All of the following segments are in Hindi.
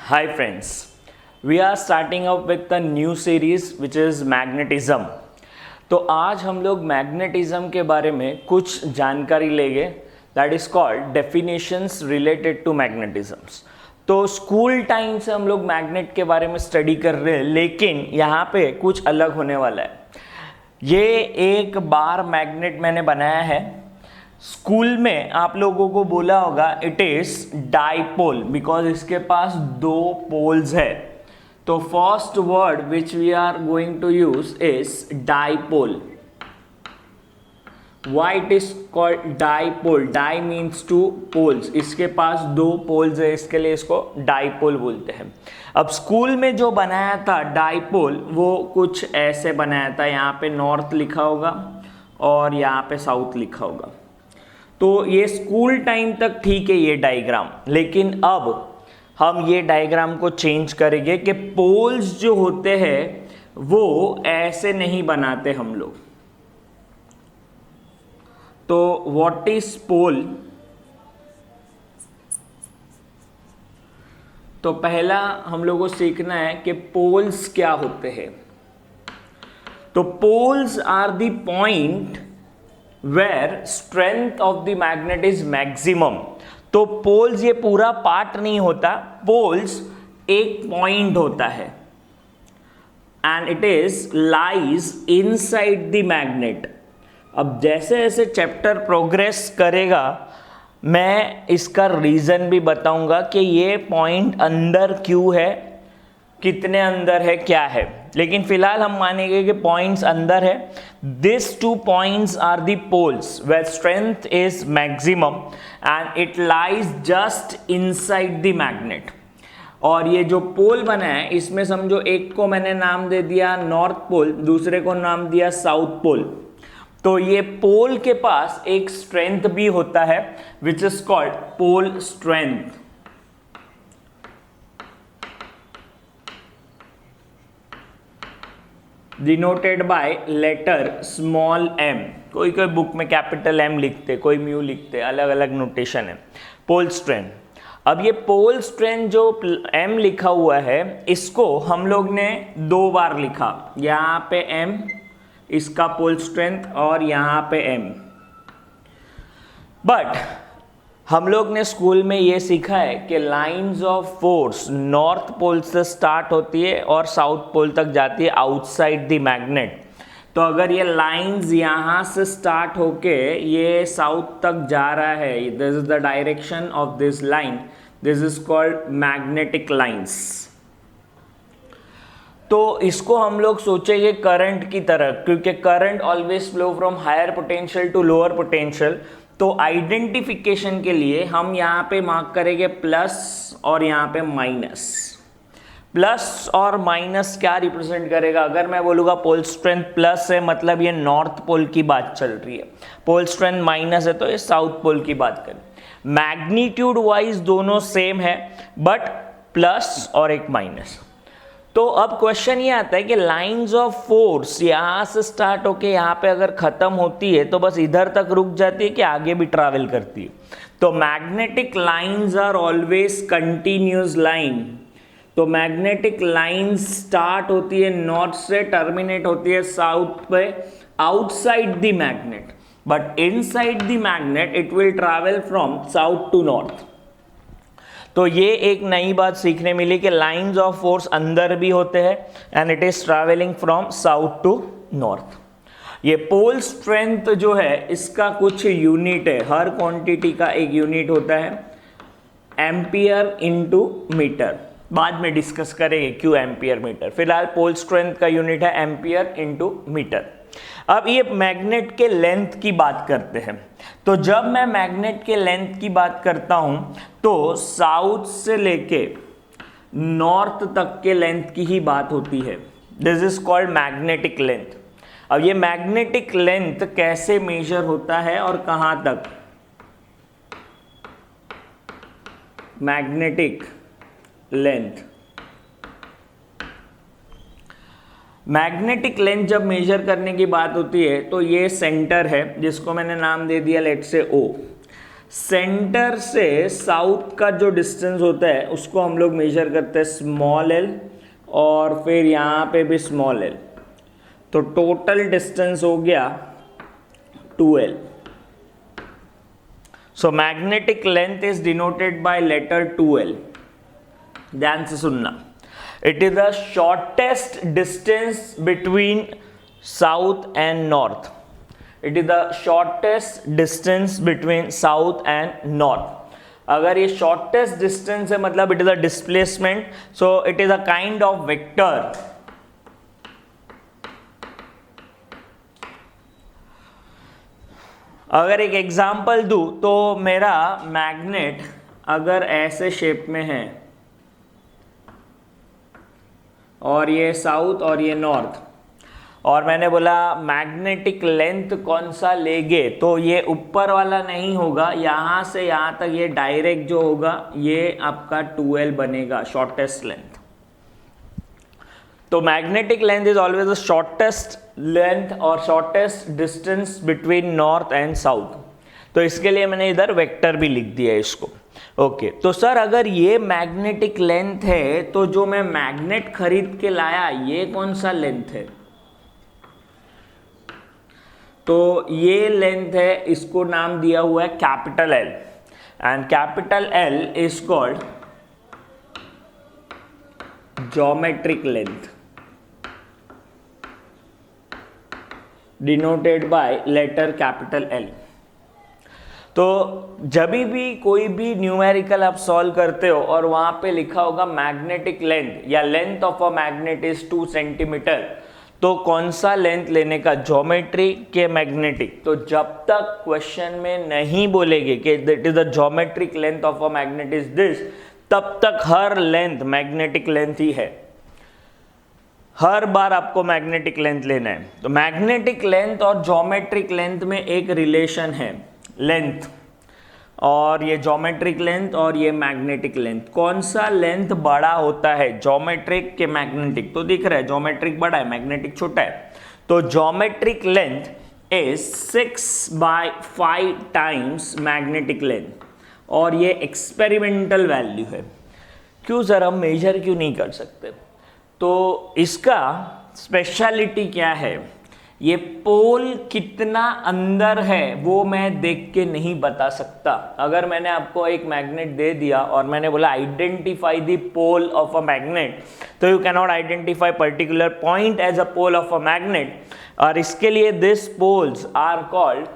Hi friends, we are starting up with a new series which is magnetism. तो आज हम लोग मैग्नेटिज्म के बारे में कुछ जानकारी लेंगे that is called definitions related to magnetisms. तो स्कूल टाइम से हम लोग मैग्नेट के बारे में स्टडी कर रहे हैं, लेकिन यहाँ पे कुछ अलग होने वाला है. ये एक बार मैग्नेट मैंने बनाया है. स्कूल में आप लोगों को बोला होगा इट इज डाइपोल बिकॉज इसके पास दो पोल्स है. तो first word which we are going to use is dipole. Why it is called dipole? Di means two poles. इसके पास दो पोल्स है, इसके लिए इसको डाइपोल बोलते हैं. अब स्कूल में जो बनाया था डाइपोल वो कुछ ऐसे बनाया था. यहाँ पे नॉर्थ लिखा होगा और यहाँ पे साउथ लिखा होगा. तो ये स्कूल टाइम तक ठीक है ये डायग्राम, लेकिन अब हम ये डायग्राम को चेंज करेंगे कि पोल्स जो होते हैं वो ऐसे नहीं बनाते हम लोग. तो व्हाट इज पोल? तो पहला हम लोगों को सीखना है कि पोल्स क्या होते हैं. तो poles are the point where strength of the magnet is maximum. तो पोल्स ये पूरा पार्ट नहीं होता, पोल्स एक पॉइंट होता है and it is lies inside the magnet. अब जैसे जैसे चैप्टर प्रोग्रेस करेगा मैं इसका रीजन भी बताऊंगा कि ये पॉइंट अंदर क्यों है, कितने अंदर है, क्या है. लेकिन फिलहाल हम मानेंगे कि पॉइंट्स अंदर है. This two points are the poles where strength is maximum and it lies just inside the magnet. और ये जो पोल बना है इसमें समझो एक को मैंने नाम दे दिया नॉर्थ पोल, दूसरे को नाम दिया साउथ पोल. तो ये पोल के पास एक स्ट्रेंथ भी होता है which is called pole strength. Denoted by letter small m. कोई कोई बुक में कैपिटल M लिखते, कोई म्यू लिखते, अलग अलग नोटेशन है. Pole strength. अब ये पोल स्ट्रेंथ जो M लिखा हुआ है इसको हम लोग ने दो बार लिखा. यहाँ पे M इसका पोल स्ट्रेंथ और यहाँ पे M. बट हम लोग ने स्कूल में ये सीखा है कि lines of force north pole से स्टार्ट होती है और साउथ पोल तक जाती है आउटसाइड द मैग्नेट. तो अगर ये लाइंस यहाँ से स्टार्ट होके ये साउथ तक जा रहा है, this is the direction of this line, this is called magnetic lines. तो इसको हम लोग सोचेंगे करंट की तरह, क्योंकि current always flow from higher potential to lower potential. तो आइडेंटिफिकेशन के लिए हम यहाँ पे मार्क करेंगे प्लस और यहाँ पे माइनस. प्लस और माइनस क्या रिप्रेजेंट करेगा? अगर मैं बोलूँगा पोल स्ट्रेंथ प्लस है मतलब ये नॉर्थ पोल की बात चल रही है, पोल स्ट्रेंथ माइनस है तो ये साउथ पोल की बात करें. मैग्नीट्यूड वाइज दोनों सेम है बट प्लस और एक माइनस. तो अब क्वेश्चन ये आता है कि लाइंस ऑफ फोर्स यहाँ से स्टार्ट होके यहाँ पे अगर खत्म होती है तो बस इधर तक रुक जाती है कि आगे भी ट्रैवल करती है. तो magnetic lines are always continuous line. तो मैग्नेटिक लाइन स्टार्ट होती है नॉर्थ से, टर्मिनेट होती है साउथ पे outside the magnet, but inside the magnet it will travel from south to north. तो ये एक नई बात सीखने मिली कि लाइंस ऑफ फोर्स अंदर भी होते हैं and it is travelling from south to north. ये पोल स्ट्रेंथ जो है इसका कुछ यूनिट है, हर क्वांटिटी का एक यूनिट होता है. एम्पियर इनटू मीटर, बाद में डिस्कस करेंगे क्यों एम्पियर मीटर. फिलहाल पोल स्ट्रेंथ का यूनिट है एम्पियर इनटू मीटर. अब ये मैग्नेट के लेंथ की बात करते हैं. तो जब मैं मैग्नेट के लेंथ की बात करता हूं तो साउथ से लेके नॉर्थ तक के लेंथ की ही बात होती है. This is called magnetic length. अब ये मैग्नेटिक लेंथ कैसे मेजर होता है और कहां तक? मैग्नेटिक लेंथ, मैग्नेटिक लेंथ जब मेजर करने की बात होती है तो ये सेंटर है जिसको मैंने नाम दे दिया लेट से O. सेंटर से साउथ का जो डिस्टेंस होता है उसको हम लोग मेजर करते हैं स्मॉल एल, और फिर यहाँ पे भी स्मॉल एल, तो टोटल डिस्टेंस हो गया 2L. So magnetic length is denoted by letter 2L. ध्यान से सुनना. It is the shortest distance between south and north. It is the shortest distance between south and north. अगर ये shortest distance है मतलब it is a displacement, so it is a kind of vector. अगर एक एग्जाम्पल दूं तो मेरा मैग्नेट अगर ऐसे शेप में है और ये साउथ और ये नॉर्थ, और मैंने बोला मैग्नेटिक लेंथ कौन सा लेंगे, तो ये ऊपर वाला नहीं होगा, यहाँ से यहाँ तक ये डायरेक्ट जो होगा ये आपका 2L बनेगा, शॉर्टेस्ट लेंथ. तो magnetic length is always the shortest length और shortest distance between north and south. तो इसके लिए मैंने इधर वेक्टर भी लिख दिया है इसको. ओके, तो सर अगर ये मैग्नेटिक लेंथ है तो जो मैं मैग्नेट खरीद के लाया ये कौन सा लेंथ है, तो ये लेंथ है, इसको नाम दिया हुआ है capital L, and capital L is called geometric length denoted by letter capital L. तो जब भी कोई भी न्यूमेरिकल आप सॉल्व करते हो और वहां पे लिखा होगा मैग्नेटिक लेंथ या length of a magnet is 2 centimetre, तो कौन सा लेंथ लेने का, ज्योमेट्री के मैग्नेटिक. तो जब तक क्वेश्चन में नहीं बोलेंगे कि that is the geometric length of a magnet is this, तब तक हर लेंथ मैग्नेटिक लेंथ ही है. हर बार आपको मैग्नेटिक लेंथ लेना है. तो मैग्नेटिक लेंथ और ज्योमेट्रिक लेंथ में एक रिलेशन है, लेंथ और ये ज्योमेट्रिक लेंथ और ये मैग्नेटिक लेंथ. कौन सा लेंथ बड़ा होता है, ज्योमेट्रिक के मैग्नेटिक. तो दिख रहा है ज्योमेट्रिक बड़ा है, मैग्नेटिक छोटा है. तो geometric length is 6/5 times magnetic length, और ये एक्सपेरिमेंटल वैल्यू है. क्यों सर, हम मेजर क्यों नहीं कर सकते. तो इसका स्पेशलिटी क्या है, ये पोल कितना अंदर है वो मैं देख के नहीं बता सकता. अगर मैंने आपको एक मैग्नेट दे दिया और मैंने बोला identify the pole of a magnet, तो you can not identify particular point as a pole of a magnet. और इसके लिए this poles are called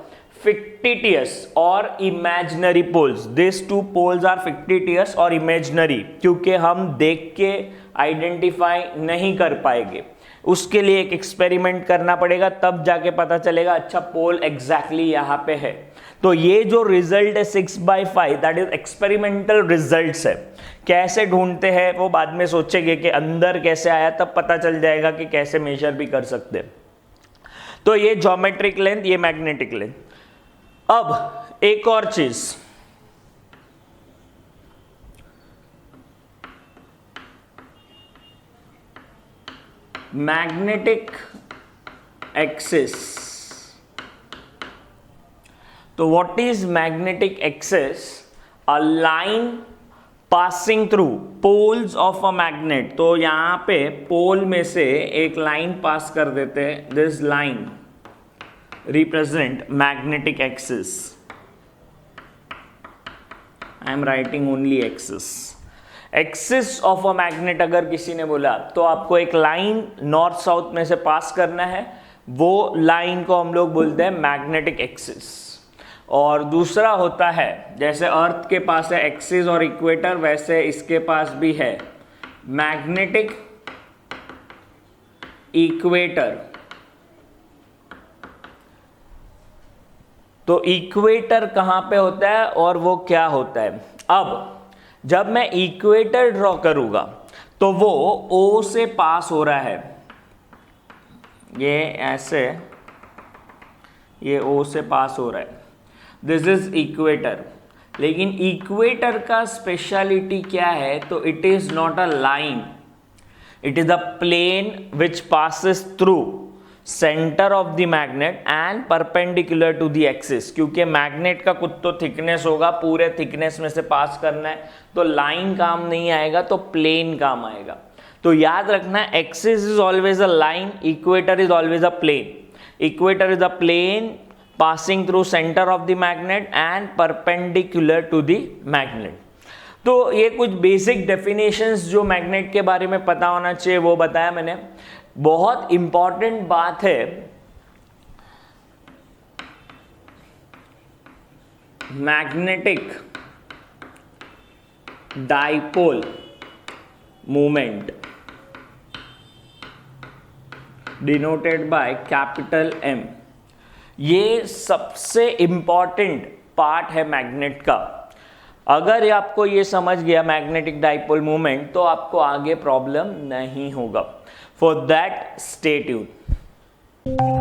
fictitious or imaginary poles. These two poles are fictitious और imaginary, क्योंकि हम देख के आइडेंटिफाई नहीं कर पाएंगे. उसके लिए एक एक्सपेरिमेंट करना पड़ेगा, तब जाके पता चलेगा अच्छा पोल एग्जैक्टली यहाँ पे है. तो ये जो रिजल्ट है 6/5, दैट इज एक्सपेरिमेंटल रिजल्ट्स है. कैसे ढूंढते हैं वो बाद में सोचेंगे कि अंदर कैसे आया, तब पता चल जाएगा कि कैसे मेजर भी कर सकते हैं. तो ये ज्योमेट्रिक लेंथ, ये मैग्नेटिक लेंथ. अब एक और चीज, मैग्नेटिक एक्सिस. तो what is magnetic axis, a line passing through poles of a magnet. तो यहां पे पोल में से एक लाइन पास कर देते हैं. This line represent magnetic axis. I am writing only axis. Axis of a magnet अगर किसी ने बोला तो आपको एक लाइन नॉर्थ साउथ में से पास करना है, वो लाइन को हम लोग बोलते हैं मैग्नेटिक एक्सिस. और दूसरा होता है, जैसे अर्थ के पास है एक्सिस और इक्वेटर, वैसे इसके पास भी है मैग्नेटिक इक्वेटर. तो इक्वेटर कहाँ पे होता है और वो क्या होता है. अब जब मैं इक्वेटर ड्रॉ करूंगा तो वो O से पास हो रहा है, ये ऐसे, ये O से पास हो रहा है. This is equator. लेकिन इक्वेटर का स्पेशलिटी क्या है, तो it is not a line, it is a plane which passes through centre of the magnet and perpendicular to the axis, क्योंकि मैग्नेट का कुछ तो थिकनेस होगा, पूरे थिकनेस में से पास करना है, तो लाइन काम नहीं आएगा, तो प्लेन काम आएगा। तो याद रखना, axis is always a line, equator is always a plane. Equator is a plane passing through center of the magnet and perpendicular to the magnet। तो ये कुछ बेसिक डेफिनेशंस जो मैग्नेट के बारे में पता होना चाहिए वो बताया मैंने। बहुत इंपॉर्टेंट बात है, magnetic dipole moment denoted by capital M, ये सबसे इंपॉर्टेंट पार्ट है मैग्नेट का। अगर ये आपको ये समझ गया मैग्नेटिक डाइपोल मोमेंट, तो आपको आगे प्रॉब्लम नहीं होगा। For that stay tuned.